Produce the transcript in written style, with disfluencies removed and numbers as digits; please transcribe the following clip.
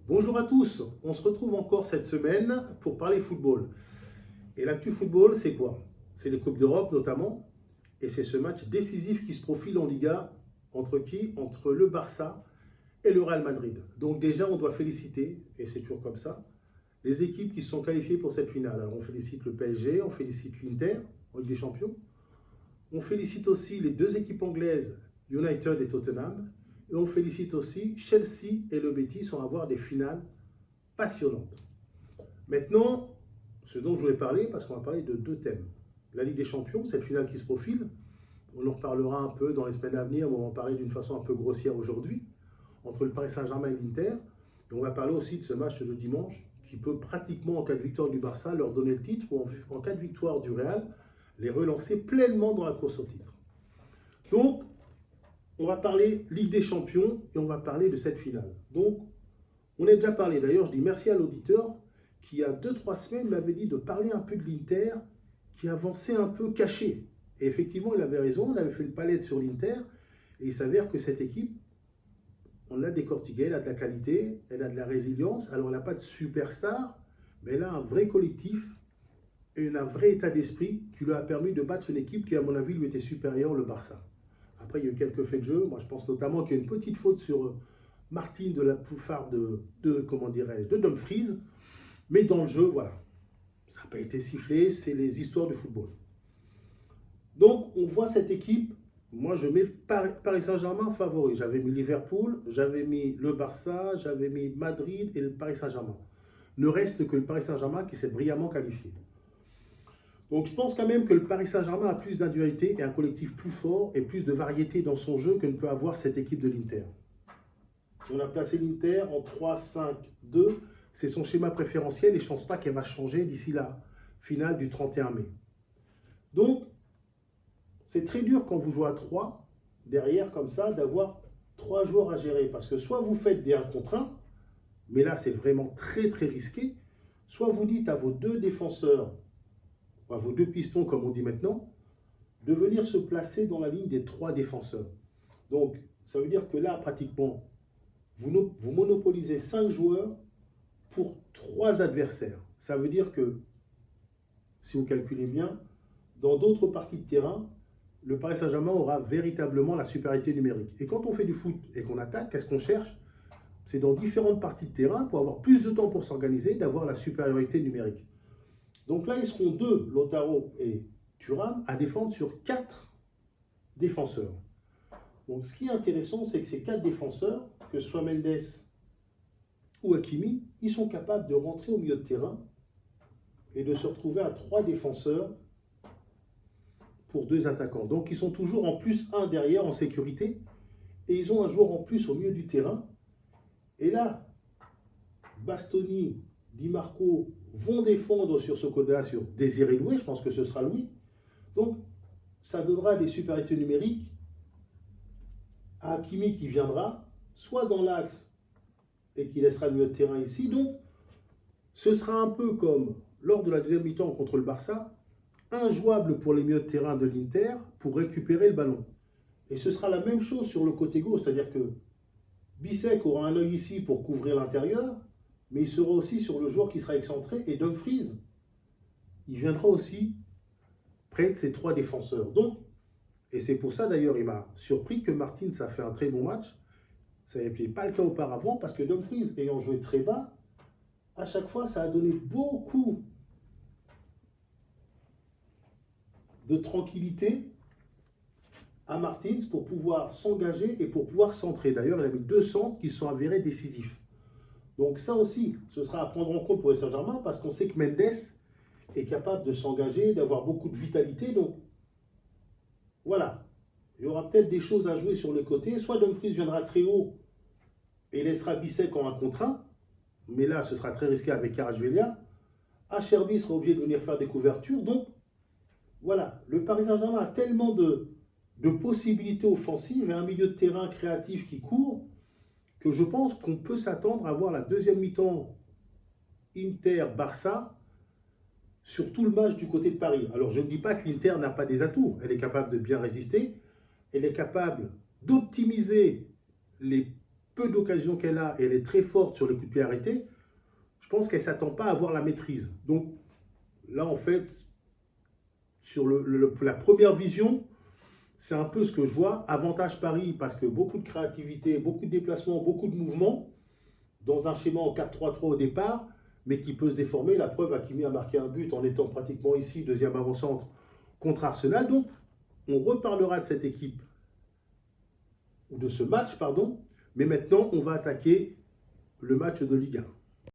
Bonjour à tous, on se retrouve encore cette semaine pour parler football. Et l'actu football, c'est quoi? C'est les Coupes d'Europe notamment, et c'est ce match décisif qui se profile en Liga entre qui? Entre le Barça et le Real Madrid. Donc déjà, on doit féliciter, et c'est toujours comme ça, les équipes qui se sont qualifiées pour cette finale. Alors on félicite le PSG, on félicite l'Inter en Ligue des Champions, on félicite aussi les deux équipes anglaises, United et Tottenham, et on félicite aussi Chelsea et le Betis pour avoir des finales passionnantes. Maintenant, ce dont je voulais parler, parce qu'on va parler de deux thèmes. La Ligue des Champions, cette finale qui se profile, on en reparlera un peu dans les semaines à venir, mais on va en parler d'une façon un peu grossière aujourd'hui, entre le Paris Saint-Germain et l'Inter. Et on va parler aussi de ce match de dimanche, qui peut pratiquement, en cas de victoire du Barça, leur donner le titre, ou en cas de victoire du Real, les relancer pleinement dans la course au titre. Donc, on va parler Ligue des Champions et on va parler de cette finale. Donc, on a déjà parlé. D'ailleurs, je dis merci à l'auditeur qui, il y a 2-3 semaines, m'avait dit de parler un peu de l'Inter qui avançait un peu caché. Et effectivement, il avait raison. On avait fait une palette sur l'Inter et il s'avère que cette équipe, on l'a décortiquée. Elle a de la qualité, elle a de la résilience. Alors, elle n'a pas de superstar, mais elle a un vrai collectif et un vrai état d'esprit qui lui a permis de battre une équipe qui, à mon avis, lui était supérieure, le Barça. Après, il y a eu quelques faits de jeu. Moi, je pense notamment qu'il y a une petite faute sur Martin de la Pouffard comment dirais-je, de Dumfries. Mais dans le jeu, voilà, ça n'a pas été sifflé. C'est les histoires du football. Donc, on voit cette équipe. Moi, je mets Paris Saint-Germain favori. J'avais mis Liverpool, j'avais mis le Barça, j'avais mis Madrid et le Paris Saint-Germain. Ne reste que le Paris Saint-Germain qui s'est brillamment qualifié. Donc je pense quand même que le Paris Saint-Germain a plus d'individualité et un collectif plus fort et plus de variété dans son jeu que ne peut avoir cette équipe de l'Inter. On a placé l'Inter en 3-5-2. C'est son schéma préférentiel et je ne pense pas qu'elle va changer d'ici la finale du 31 mai. Donc, c'est très dur quand vous jouez à 3, derrière comme ça, d'avoir 3 joueurs à gérer. Parce que soit vous faites des 1 contre 1, mais là c'est vraiment très très risqué, soit vous dites à vos deux défenseurs, à vos deux pistons, comme on dit maintenant, de venir se placer dans la ligne des 3 défenseurs. Donc, ça veut dire que là, pratiquement, vous monopolisez 5 joueurs pour 3 adversaires. Ça veut dire que, si vous calculez bien, dans d'autres parties de terrain, le Paris Saint-Germain aura véritablement la supériorité numérique. Et quand on fait du foot et qu'on attaque, qu'est-ce qu'on cherche? C'est dans différentes parties de terrain, pour avoir plus de temps pour s'organiser, d'avoir la supériorité numérique. Donc là, ils seront 2, Lautaro et Thuram, à défendre sur 4 défenseurs. Donc ce qui est intéressant, c'est que ces 4 défenseurs, que ce soit Mendes ou Hakimi, ils sont capables de rentrer au milieu de terrain et de se retrouver à 3 défenseurs pour 2 attaquants. Donc ils sont toujours en plus 1 derrière en sécurité et ils ont un joueur en plus au milieu du terrain. Et là, Bastoni, Di Marco vont défendre sur ce côté-là, sur Désiré Doué, je pense que ce sera lui. Donc, ça donnera des supériorités numériques à Hakimi qui viendra, soit dans l'axe et qui laissera le milieu de terrain ici. Donc, ce sera un peu comme lors de la deuxième mi-temps contre le Barça, injouable pour les milieux de terrain de l'Inter pour récupérer le ballon. Et ce sera la même chose sur le côté gauche, c'est-à-dire que Bissek aura un œil ici pour couvrir l'intérieur, mais il sera aussi sur le joueur qui sera excentré, et Dumfries, il viendra aussi près de ces 3 défenseurs. Donc, et c'est pour ça d'ailleurs, il m'a surpris que Martins a fait un très bon match. Ça n'était pas le cas auparavant, parce que Dumfries, ayant joué très bas, à chaque fois, ça a donné beaucoup de tranquillité à Martins pour pouvoir s'engager et pour pouvoir centrer. D'ailleurs, il a mis 2 centres qui sont avérés décisifs. Donc ça aussi, ce sera à prendre en compte pour les Saint-Germain parce qu'on sait que Mendes est capable de s'engager, d'avoir beaucoup de vitalité. Donc voilà, il y aura peut-être des choses à jouer sur le côté. Soit Dumfries viendra très haut et laissera Bissek en 1 contre 1, mais là ce sera très risqué avec Kvaratskhelia. Acherbi sera obligé de venir faire des couvertures. Donc voilà, le Paris Saint-Germain a tellement de possibilités offensives et un milieu de terrain créatif qui court, que je pense qu'on peut s'attendre à voir la deuxième mi-temps Inter-Barça sur tout le match du côté de Paris. Alors je ne dis pas que l'Inter n'a pas des atouts, elle est capable de bien résister, elle est capable d'optimiser les peu d'occasions qu'elle a, et elle est très forte sur les coups de pied arrêtés, je pense qu'elle ne s'attend pas à avoir la maîtrise. Donc là, en fait, sur la première vision, c'est un peu ce que je vois. Avantage Paris, parce que beaucoup de créativité, beaucoup de déplacements, beaucoup de mouvements, dans un schéma en 4-3-3 au départ, mais qui peut se déformer. La preuve, Hakimi a marqué un but en étant pratiquement ici, deuxième avant-centre contre Arsenal. Donc, on reparlera de cette équipe, ou de ce match, pardon, mais maintenant, on va attaquer le match de Ligue 1.